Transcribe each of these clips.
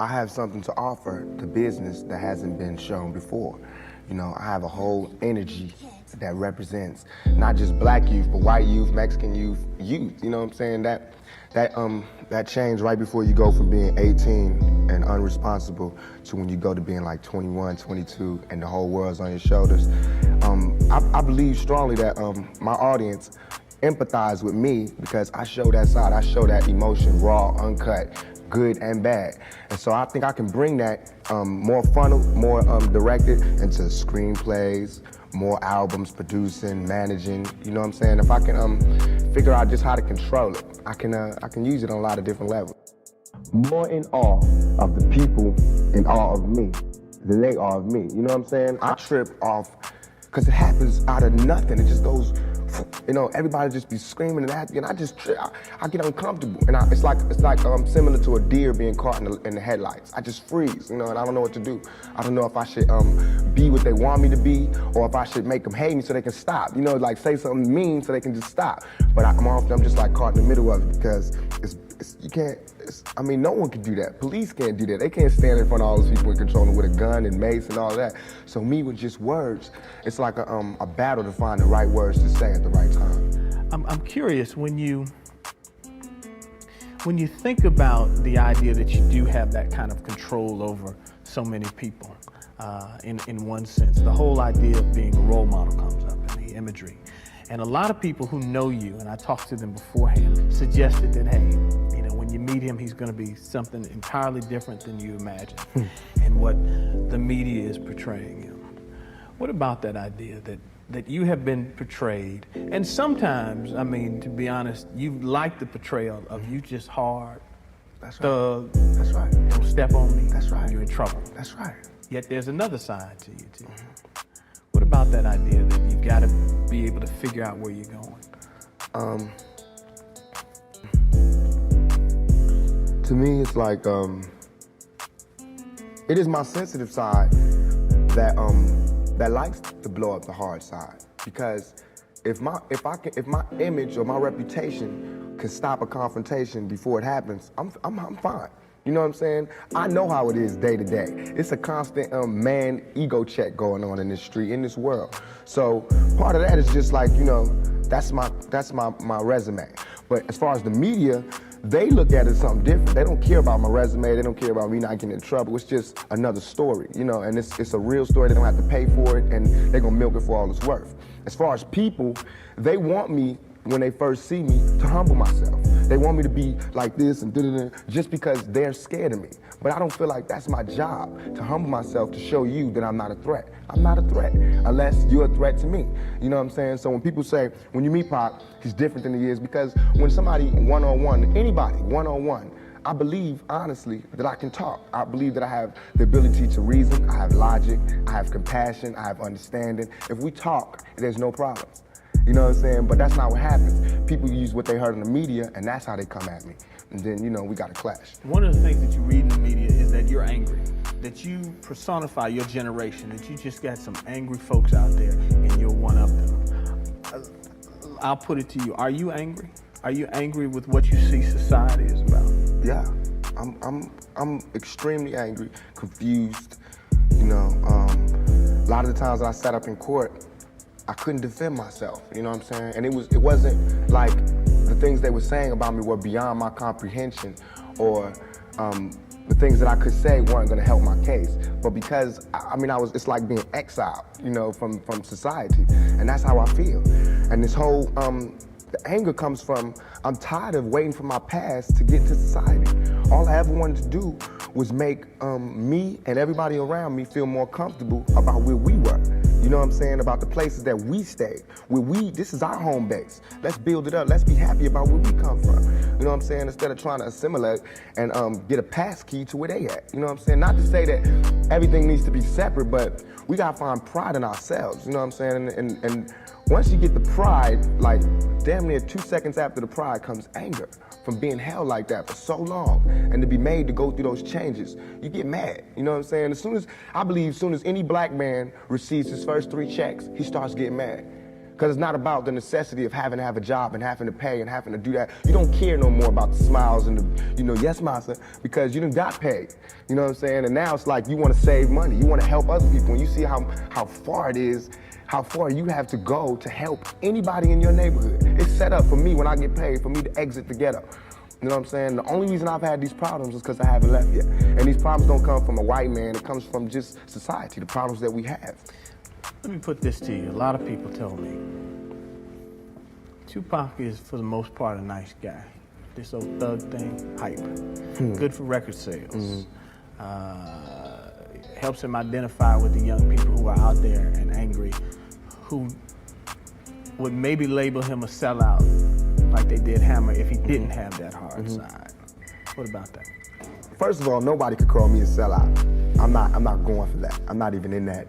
I have something to offer to business that hasn't been shown before. You know, I have a whole energy that represents not just black youth, but white youth, Mexican youth, you know what I'm saying? That change right before you go from being 18 and unresponsible to when you go to being like 21, 22, and the whole world's on your shoulders. I believe strongly that my audience empathize with me because I show that side, I show that emotion, raw, uncut, good and bad. And so I think I can bring that more funnel, more directed into screenplays, more albums, producing, managing, you know what I'm saying? If I can figure out just how to control it, I can use it on a lot of different levels. More in awe of the people in awe of me than they are of me, you know what I'm saying? I trip off, because it happens out of nothing, it just goes, you know, everybody just be screaming and acting, and I just, I get uncomfortable. And it's like similar to a deer being caught in the headlights. I just freeze, you know, and I don't know what to do. I don't know if I should be what they want me to be, or if I should make them hate me so they can stop. You know, like say something mean so they can just stop. But I'm just like caught in the middle of it because you can't, I mean, no one can do that. Police can't do that. They can't stand in front of all those people and control them with a gun and mace and all that. So me with just words, it's like a battle to find the right words to say at the right time. I'm curious, when you think about the idea that you do have that kind of control over so many people, in one sense, the whole idea of being a role model comes up in the imagery. And a lot of people who know you, and I talked to them beforehand, suggested that, hey, you know, when you meet him, he's going to be something entirely different than you imagine and what the media is portraying him. What about that idea that you have been portrayed, and sometimes, I mean, to be honest, you like the portrayal of you just hard, That's right. thug, That's right. don't step on me, That's right. you're in trouble. That's right. Yet there's another side to you too. What about that idea that you've got to be able to figure out where you're going? To me, it's like, it is my sensitive side that likes to blow up the hard side. Because if my image or my reputation can stop a confrontation before it happens, I'm fine. You know what I'm saying? I know how it is day to day. It's a constant man ego check going on in this street, in this world. So part of that is just like, you know, that's my resume. But as far as the media, they look at it as something different. They don't care about my resume. They don't care about me not getting in trouble. It's just another story, you know, and it's a real story. They don't have to pay for it, and they're gonna milk it for all it's worth. As far as people, they want me, when they first see me, to humble myself. They want me to be like this and da-da-da, just because they're scared of me. But I don't feel like that's my job, to humble myself, to show you that I'm not a threat. I'm not a threat, unless you're a threat to me. You know what I'm saying? So when people say, when you meet Pac, he's different than he is, because when somebody one-on-one, anybody one-on-one, I believe, honestly, that I can talk. I believe that I have the ability to reason, I have logic, I have compassion, I have understanding. If we talk, there's no problem. You know what I'm saying? But that's not what happens. People use what they heard in the media, and that's how they come at me. And then, you know, we got a clash. One of the things that you read in the media is that you're angry, that you personify your generation, that you just got some angry folks out there, and you're one of them. I'll put it to you, are you angry? Are you angry with what you see society is about? Yeah, I'm extremely angry, confused. You know, a lot of the times that I sat up in court, I couldn't defend myself, you know what I'm saying? And it wasn't like the things they were saying about me were beyond my comprehension, or the things that I could say weren't gonna help my case. But because, I mean, it's like being exiled, you know, from society. And that's how I feel. And this whole, the anger comes from, I'm tired of waiting for my past to get into society. All I ever wanted to do was make me and everybody around me feel more comfortable about where we were. You know what I'm saying? About the places that we stayed. This is our home base. Let's build it up. Let's be happy about where we come from. You know what I'm saying? Instead of trying to assimilate and get a pass key to where they at. You know what I'm saying? Not to say that everything needs to be separate, but we gotta find pride in ourselves. You know what I'm saying? And once you get the pride, like damn near 2 seconds after the pride comes anger from being held like that for so long, and to be made to go through those changes, you get mad. You know what I'm saying? I believe as soon as any black man receives his first 3 checks, he starts getting mad. Because it's not about the necessity of having to have a job and having to pay and having to do that. You don't care no more about the smiles and the, yes, massa, because you done got paid. You know what I'm saying? And now it's like you want to save money. You want to help other people. And you see how far it is, how far you have to go to help anybody in your neighborhood. It's set up for me when I get paid, for me to exit the ghetto. You know what I'm saying? The only reason I've had these problems is because I haven't left yet. And these problems don't come from a white man. It comes from just society, the problems that we have. Let me put this to you. A lot of people tell me Tupac is, for the most part, a nice guy. This old thug thing, hype. Good for record sales. Helps him identify with the young people who are out there and angry, who would maybe label him a sellout, like they did Hammer, if he didn't have that hard side. What about that? First of all, nobody could call me a sellout. I'm not going for that. I'm not even in that.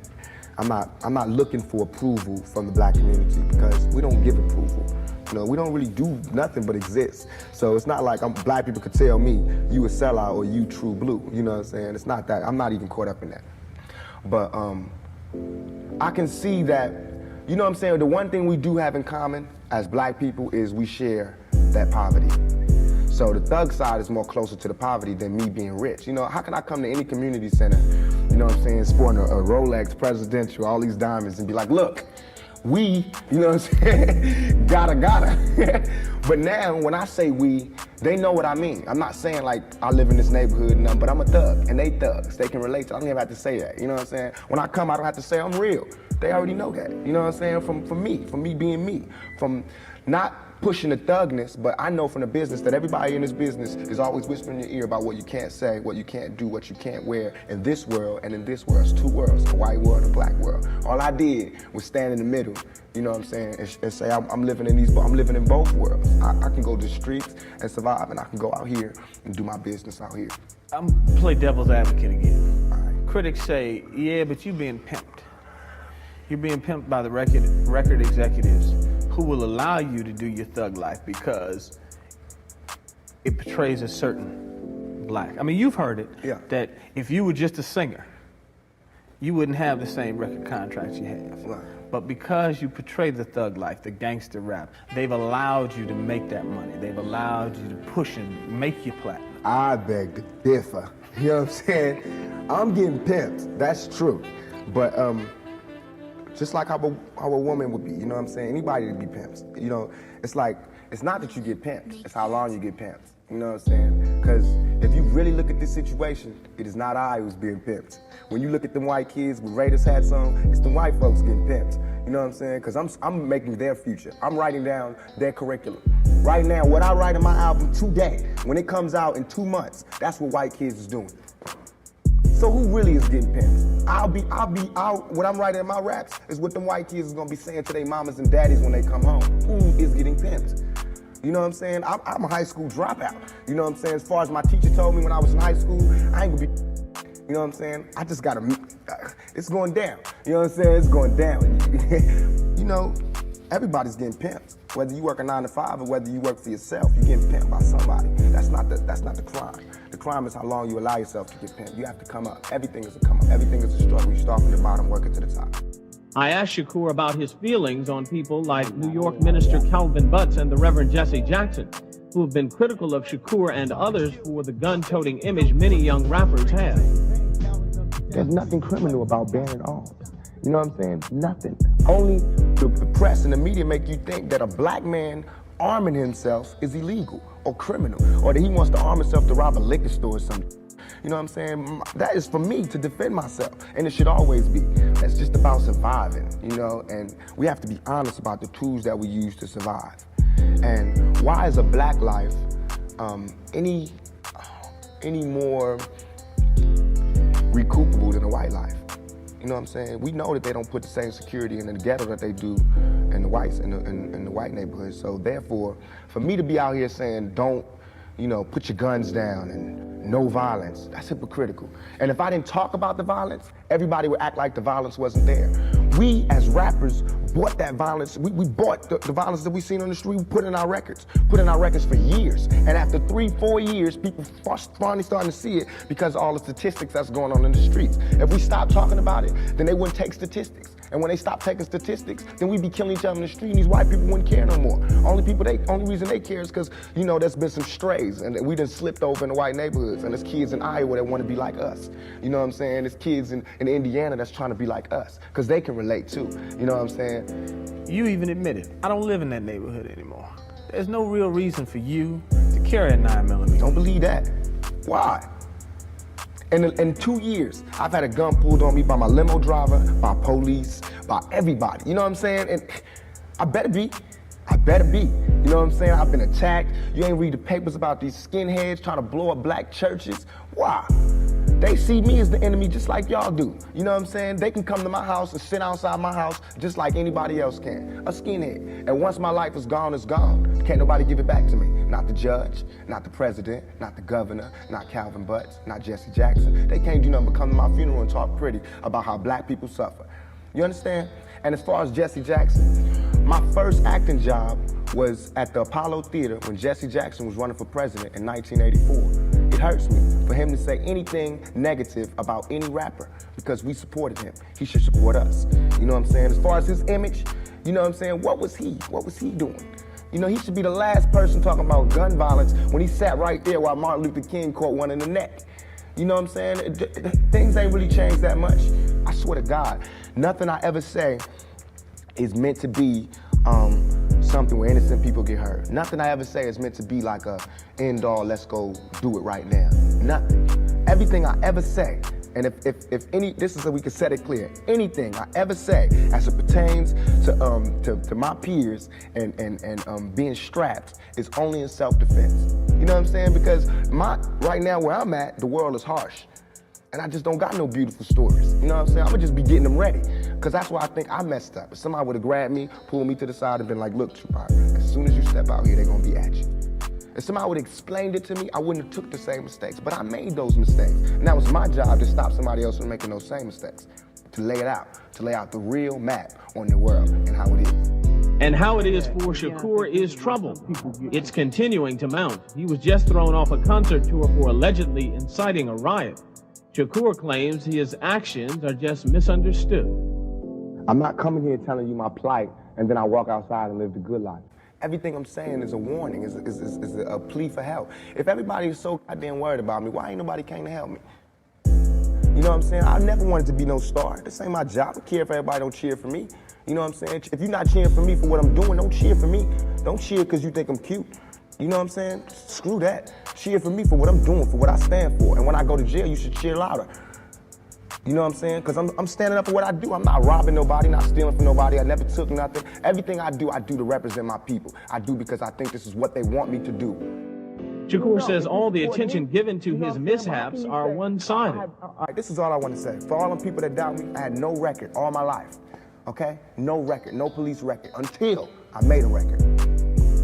I'm not looking for approval from the black community because we don't give approval. You know, we don't really do nothing but exist. So it's not like black people could tell me you a sellout or you true blue. You know what I'm saying? It's not that. I'm not even caught up in that. But I can see that, you know what I'm saying? The one thing we do have in common as black people is we share that poverty. So the thug side is more closer to the poverty than me being rich. You know, how can I come to any community center, you know what I'm saying, sporting a Rolex presidential, all these diamonds, and be like, look, we, you know what I'm saying, gotta. But now, when I say we, they know what I mean. I'm not saying like I live in this neighborhood and nothing, but I'm a thug, and they thugs. They can relate to it. I don't even have to say that, you know what I'm saying? When I come, I don't have to say I'm real. They already know that, you know what I'm saying? From me being me, from not pushing the thugness, but I know from the business that everybody in this business is always whispering in your ear about what you can't say, what you can't do, what you can't wear in this world and in this world. It's two worlds, a white world and a black world. All I did was stand in the middle, you know what I'm saying, and say I'm living in both worlds. I can go to the streets and survive, and I can go out here and do my business out here. I'm play devil's advocate again. Right. Critics say, yeah, but you're being pimped. You're being pimped by the record executives who will allow you to do your thug life because it portrays a certain black. I mean, you've heard it, that if you were just a singer, you wouldn't have the same record contracts you have. Right. But because you portray the thug life, the gangster rap, they've allowed you to make that money. They've allowed you to push and make your platinum. I beg to differ. You know what I'm saying? I'm getting pimped, that's true. But just like how a woman would be, you know what I'm saying? Anybody to be pimped. You know, it's like, it's not that you get pimped, it's how long you get pimped. You know what I'm saying? Because if you really look at this situation, it is not I who's being pimped. When you look at them white kids with Raiders hats on, it's the white folks getting pimped. You know what I'm saying? Because I'm making their future. I'm writing down their curriculum. Right now, what I write in my album today, when it comes out in 2 months, that's what white kids is doing. So who really is getting pimped? What I'm writing in my raps is what them white kids is gonna be saying to their mamas and daddies when they come home. Who is getting pimped? You know what I'm saying? I'm a high school dropout. You know what I'm saying? As far as my teacher told me when I was in high school, I ain't gonna be, you know what I'm saying? I just gotta, it's going down. You know what I'm saying? It's going down. You know, everybody's getting pimped. Whether you work a 9 to 5 or whether you work for yourself, you're getting pimped by somebody. That's not the crime. The crime is how long you allow yourself to get pimped. You have to come up. Everything is a come up. Everything is a struggle. You start from the bottom, work it to the top. I asked Shakur about his feelings on people like New York Minister Calvin Butts and the Reverend Jesse Jackson, who have been critical of Shakur and others for the gun-toting image many young rappers have. There's nothing criminal about bearing arms. You know what I'm saying? Nothing. Only the press and the media make you think that a black man arming himself is illegal or criminal, or that he wants to arm himself to rob a liquor store or something. You know what I'm saying? That is for me to defend myself, and it should always be. It's just about surviving, you know, and we have to be honest about the tools that we use to survive. And why is a black life any more recoupable than a white life? You know what I'm saying? We know that they don't put the same security in the ghetto that they do in the whites, in the white neighborhoods. So therefore, for me to be out here saying, don't, you know, put your guns down and no violence, that's hypocritical. And if I didn't talk about the violence, everybody would act like the violence wasn't there. We as rappers bought that violence. We bought the violence that we seen on the street. We put in our records for years. And after 3-4 years, people finally starting to see it because of all the statistics that's going on in the streets. If we stopped talking about it, then they wouldn't take statistics. And when they stop taking statistics, then we be killing each other in the street, and these white people wouldn't care no more. Only reason they care is because, you know, there's been some strays, and we done slipped over in the white neighborhoods, and there's kids in Iowa that want to be like us. You know what I'm saying? There's kids in Indiana that's trying to be like us, because they can relate too. You know what I'm saying? You even admitted, I don't live in that neighborhood anymore. There's no real reason for you to carry a 9mm. Don't believe that. Why? In 2 years, I've had a gun pulled on me by my limo driver, by police, by everybody. You know what I'm saying? And I better be. I better be. You know what I'm saying? I've been attacked. You ain't read the papers about these skinheads trying to blow up black churches. Why? They see me as the enemy just like y'all do. You know what I'm saying? They can come to my house and sit outside my house just like anybody else can. A skinhead. And once my life is gone, it's gone. Can't nobody give it back to me. Not the judge, not the president, not the governor, not Calvin Butts, not Jesse Jackson. They can't do nothing but come to my funeral and talk pretty about how black people suffer. You understand? And as far as Jesse Jackson, my first acting job was at the Apollo Theater when Jesse Jackson was running for president in 1984. It hurts me for him to say anything negative about any rapper because we supported him. He should support us. You know what I'm saying? As far as his image, you know what I'm saying? What was he doing? You know, he should be the last person talking about gun violence when he sat right there while Martin Luther King caught one in the neck. You know what I'm saying? Things ain't really changed that much. I swear to God, nothing I ever say is meant to be something where innocent people get hurt. Nothing I ever say is meant to be like a end all, let's go do it right now. Nothing. Everything I ever say, and if any, this is so we can set it clear, anything I ever say as it pertains to my peers and being strapped is only in self-defense. You know what I'm saying? Because right now where I'm at, the world is harsh. And I just don't got no beautiful stories. You know what I'm saying? I'm gonna just be getting them ready. Because that's why I think I messed up. If somebody would have grabbed me, pulled me to the side and been like, look, Tupac, as soon as you step out here, they're gonna be at you. If somebody would have explained it to me, I wouldn't have took the same mistakes. But I made those mistakes. And that was my job to stop somebody else from making those same mistakes. To lay it out, to lay out the real map on the world and how it is. And how it is for Shakur is trouble. It's continuing to mount. He was just thrown off a concert tour for allegedly inciting a riot. Shakur claims his actions are just misunderstood. I'm not coming here telling you my plight and then I walk outside and live the good life. Everything I'm saying is a warning, is a plea for help. If everybody is so goddamn worried about me, why ain't nobody came to help me? You know what I'm saying? I never wanted to be no star. This ain't my job. I don't care if everybody don't cheer for me. You know what I'm saying? If you're not cheering for me for what I'm doing, don't cheer for me. Don't cheer because you think I'm cute. You know what I'm saying? Screw that. Cheer for me for what I'm doing, for what I stand for. And when I go to jail, you should cheer louder. You know what I'm saying? Because I'm standing up for what I do. I'm not robbing nobody, not stealing from nobody. I never took nothing. Everything I do to represent my people. I do because I think this is what they want me to do. Shakur says all the attention given to his mishaps are one-sided. All right, this is all I want to say. For all the people that doubt me, I had no record all my life. Okay? No record, no police record, until I made a record.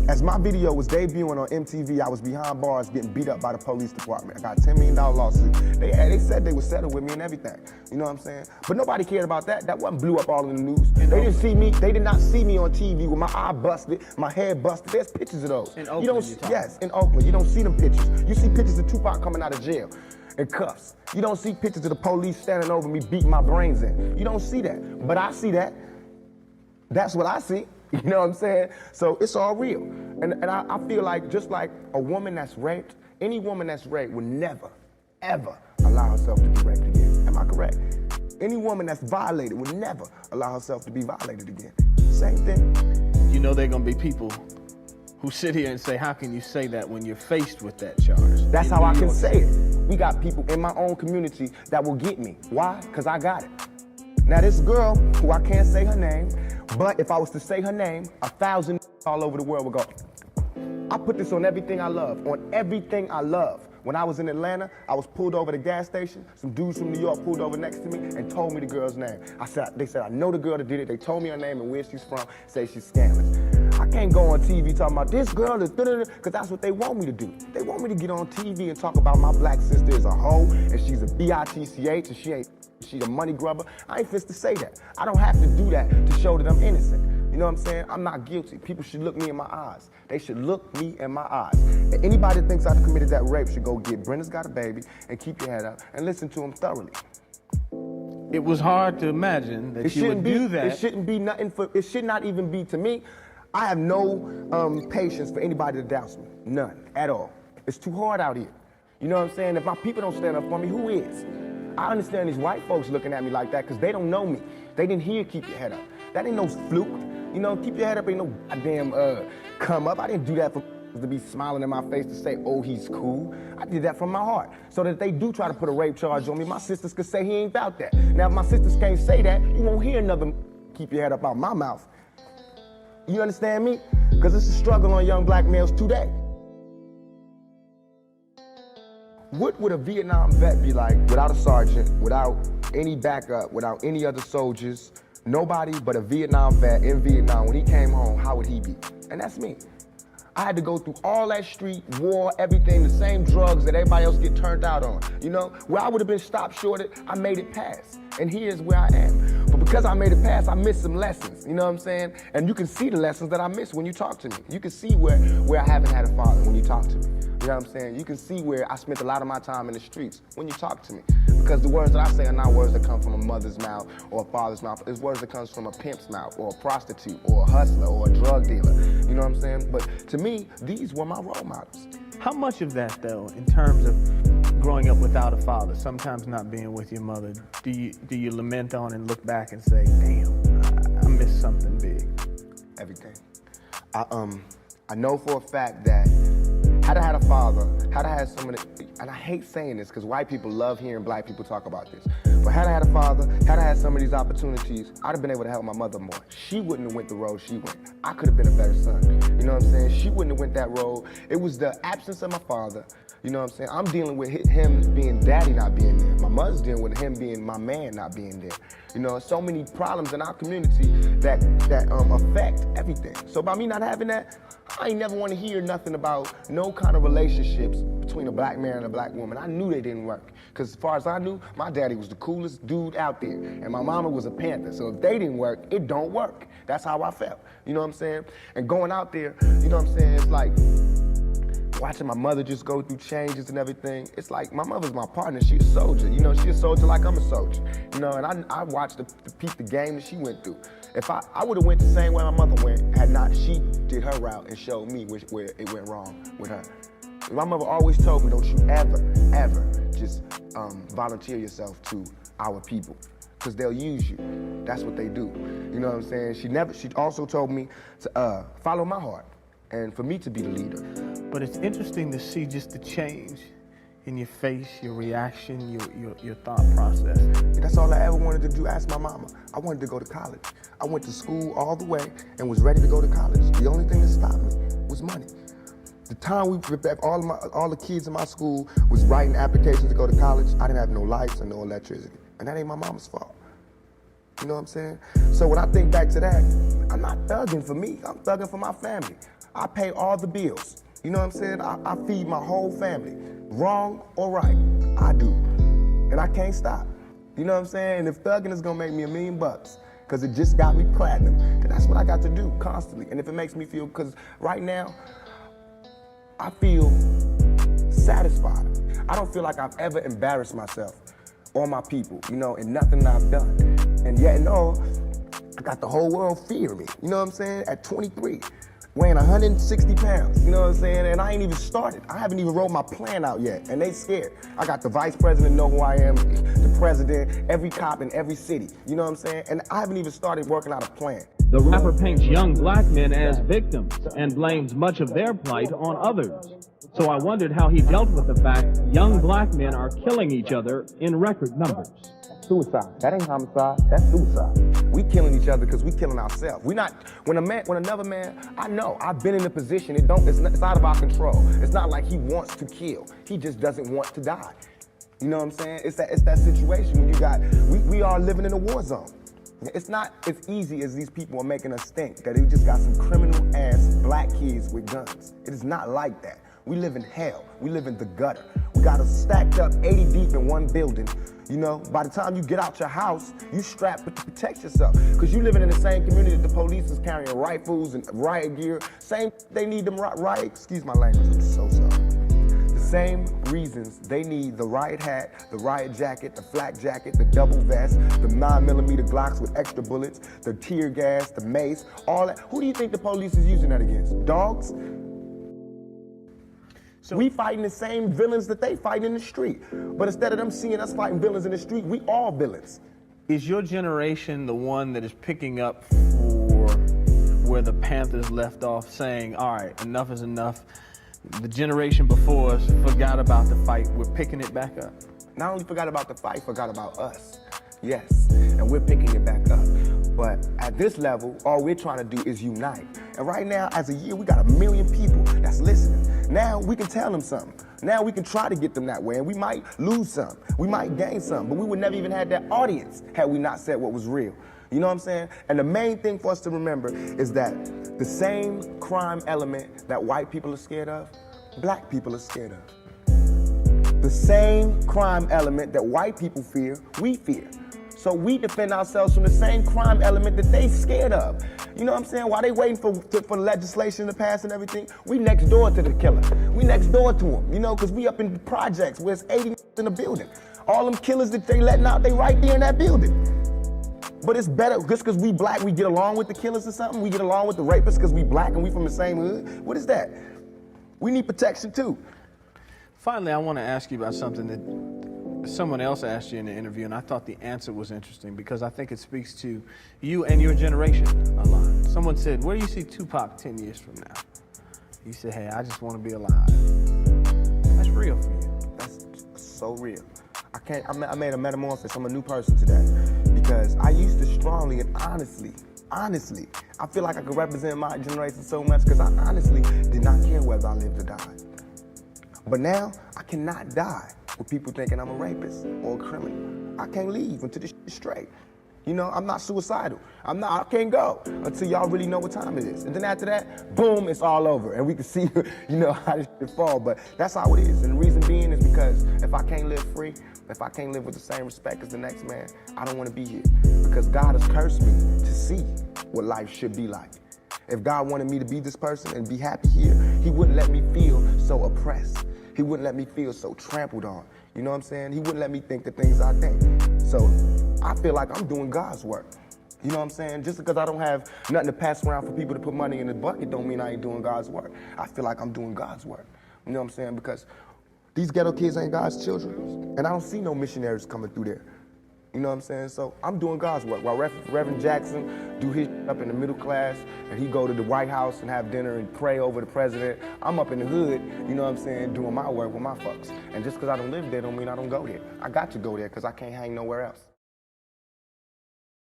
As my video was debuting on MTV, I was behind bars getting beat up by the police department. I got a $10 million lawsuit. They said they would settle with me and everything. You know what I'm saying? But nobody cared about that. That wasn't blew up all in the news. They didn't see me. They did not see me on TV with my eye busted, my head busted. There's pictures of those. In Oakland, yes, in Oakland. You don't see them pictures. You see pictures of Tupac coming out of jail in cuffs. You don't see pictures of the police standing over me beating my brains in. You don't see that. But I see that. That's what I see. You know what I'm saying? So it's all real. And I feel like just like a woman that's raped, any woman that's raped would never, ever allow herself to be raped again. Am I correct? Any woman that's violated would never allow herself to be violated again. Same thing. You know there are going to be people who sit here and say, how can you say that when you're faced with that charge? That's how I can say it. We got people in my own community that will get me. Why? Because I got it. Now this girl, who I can't say her name, but if I was to say her name, 1,000 all over the world would go, I put this on everything I love, on everything I love. When I was in Atlanta, I was pulled over at a gas station. Some dudes from New York pulled over next to me and told me the girl's name. They said, I know the girl that did it. They told me her name and where she's from, say she's scandalous. I can't go on TV talking about this girl is because that's what they want me to do. They want me to get on TV and talk about my black sister is a hoe and she's a bitch and she's a money grubber. I ain't fit to say that. I don't have to do that to show that I'm innocent. You know what I'm saying? I'm not guilty. People should look me in my eyes. They should look me in my eyes. And anybody that thinks I've committed that rape should go get Brenda's Got a Baby and keep your head up and listen to him thoroughly. It was hard to imagine that you would do that. It shouldn't be nothing for, it should not even be, to me, I have no patience for anybody that doubts me. None, at all. It's too hard out here. You know what I'm saying? If my people don't stand up for me, who is? I understand these white folks looking at me like that because they don't know me. They didn't hear keep your head up. That ain't no fluke. You know, keep your head up ain't no goddamn come up. I didn't do that for to be smiling in my face to say, oh, he's cool. I did that from my heart. So that if they do try to put a rape charge on me, my sisters could say he ain't about that. Now, if my sisters can't say that, you won't hear another keep your head up out my mouth. You understand me? Because it's a struggle on young black males today. What would a Vietnam vet be like without a sergeant, without any backup, without any other soldiers, nobody but a Vietnam vet in Vietnam? When he came home, how would he be? And that's me. I had to go through all that street, war, everything, the same drugs that everybody else get turned out on. You know, where I would have been stopped shorted, I made it past. And here's where I am. But because I made it past, I missed some lessons, you know what I'm saying? And you can see the lessons that I missed when you talk to me. You can see where I haven't had a father when you talk to me. You know what I'm saying? You can see where I spent a lot of my time in the streets when you talk to me. Because the words that I say are not words that come from a mother's mouth or a father's mouth. It's words that comes from a pimp's mouth or a prostitute or a hustler or a drug dealer. You know what I'm saying? But to me, these were my role models. How much of that, though, in terms of growing up without a father, sometimes not being with your mother, do you lament on and look back and say, damn, I missed something big? Everything. I know for a fact that had I had a father, had I had someone, and I hate saying this because white people love hearing black people talk about this, but had I had a father, had I had some of these opportunities, I'd have been able to help my mother more. She wouldn't have went the road she went. I could have been a better son. You know what I'm saying? She wouldn't have went that road. It was the absence of my father. You know what I'm saying? I'm dealing with him being daddy not being there. My mother's dealing with him being my man not being there. You know, so many problems in our community that affect everything. So by me not having that, I ain't never want to hear nothing about no kind of relationships between a black man and a black woman. I knew they didn't work. Because as far as I knew, my daddy was the coolest dude out there. And my mama was a Panther. So if they didn't work, it don't work. That's how I felt. You know what I'm saying? And going out there, you know what I'm saying? It's like watching my mother just go through changes and everything. It's like my mother's my partner. She a soldier. You know, she a soldier like I'm a soldier. You know, and I watched the game that she went through. If I would have went the same way my mother went had not she did her route and showed me where it went wrong with her. My mother always told me, don't you ever just volunteer yourself to our people, because they'll use you. That's what they do. You know what I'm saying? She also told me to follow my heart and for me to be the leader. But it's interesting to see just the change in your face, your reaction, your thought process. That's all I ever wanted to do. Ask my mama. I wanted to go to college. I went to school all the way and was ready to go to college. The only thing that stopped me was money. The time all the kids in my school was writing applications to go to college, I didn't have no lights and no electricity. And that ain't my mama's fault. You know what I'm saying? So when I think back to that, I'm not thugging for me, I'm thugging for my family. I pay all the bills. You know what I'm saying? I feed my whole family. Wrong or right, I do. And I can't stop. You know what I'm saying? And if thugging is gonna make me $1 million, because it just got me platinum, then that's what I got to do constantly. And if it makes me feel, because right now, I feel satisfied. I don't feel like I've ever embarrassed myself or my people, you know, in nothing I've done. And yet and all, I got the whole world fearing me, you know what I'm saying? At 23, weighing 160 pounds, you know what I'm saying? And I ain't even started. I haven't even wrote my plan out yet, and they scared. I got the vice president know who I am, the president, every cop in every city, you know what I'm saying? And I haven't even started working out a plan. The rapper paints young black men as victims and blames much of their plight on others. So I wondered how he dealt with the fact young black men are killing each other in record numbers. Suicide. That ain't homicide. That's suicide. We killing each other because we killing ourselves. We not. When another man, I know. I've been in a position. It's out of our control. It's not like he wants to kill. He just doesn't want to die. You know what I'm saying? It's that situation when you got. We are living in a war zone. It's not as easy as these people are making us think that they just got some criminal ass black kids with guns. It is not like that. We live in hell. We live in the gutter. We got us stacked up 80 deep in one building. You know, by the time you get out your house, you strapped to protect yourself. Because you living in the same community that the police is carrying rifles and riot gear. They need them riot, excuse my language, I'm so sorry. The same reasons they need the riot hat, the riot jacket, the flak jacket, the double vest, the 9mm Glocks with extra bullets, the tear gas, the mace, all that. Who do you think the police is using that against? Dogs? So we fighting the same villains that they fight in the street. But instead of them seeing us fighting villains in the street, we all villains. Is your generation the one that is picking up for where the Panthers left off, saying, all right, enough is enough? The generation before us forgot about the fight. We're picking it back up. Not only forgot about the fight, forgot about us. Yes, and we're picking it back up. But at this level, all we're trying to do is unite. And right now, as a year, we got 1 million people that's listening. Now we can tell them something. Now we can try to get them that way, and we might lose some. We might gain some, but we would never even have that audience had we not said what was real. You know what I'm saying? And the main thing for us to remember is that the same crime element that white people are scared of, black people are scared of. The same crime element that white people fear, we fear. So we defend ourselves from the same crime element that they scared of. You know what I'm saying? While they waiting for legislation to pass and everything, we next door to the killer. We next door to him, you know, because we up in the projects where it's 80 in the building. All them killers that they letting out, they right there in that building. But it's better, just because we black, we get along with the killers or something? We get along with the rapists because we black and we from the same hood? What is that? We need protection too. Finally, I want to ask you about something that someone else asked you in the interview, and I thought the answer was interesting because I think it speaks to you and your generation a lot. Someone said, where do you see Tupac 10 years from now? You said, hey, I just want to be alive. That's real for you. That's so real. I made a metamorphosis. I'm a new person today because I used to strongly and honestly, I feel like I could represent my generation so much because I honestly did not care whether I lived or died. But now, I cannot die with people thinking I'm a rapist or a criminal. I can't leave until this shit is straight. You know, I'm not suicidal. I can't go until y'all really know what time it is. And then after that, boom, it's all over. And we can see, you know, how this shit fall. But that's how it is. And the reason being is because if I can't live free, if I can't live with the same respect as the next man, I don't want to be here. Because God has cursed me to see what life should be like. If God wanted me to be this person and be happy here, he wouldn't let me feel so oppressed. He wouldn't let me feel so trampled on. You know what I'm saying? He wouldn't let me think the things I think. So I feel like I'm doing God's work. You know what I'm saying? Just because I don't have nothing to pass around for people to put money in the bucket don't mean I ain't doing God's work. I feel like I'm doing God's work. You know what I'm saying? Because these ghetto kids ain't God's children. And I don't see no missionaries coming through there. You know what I'm saying? So I'm doing God's work. While Reverend Jackson do his up in the middle class and he go to the White House and have dinner and pray over the president, I'm up in the hood, you know what I'm saying, doing my work with my folks. And just because I don't live there don't mean I don't go there. I got to go there because I can't hang nowhere else.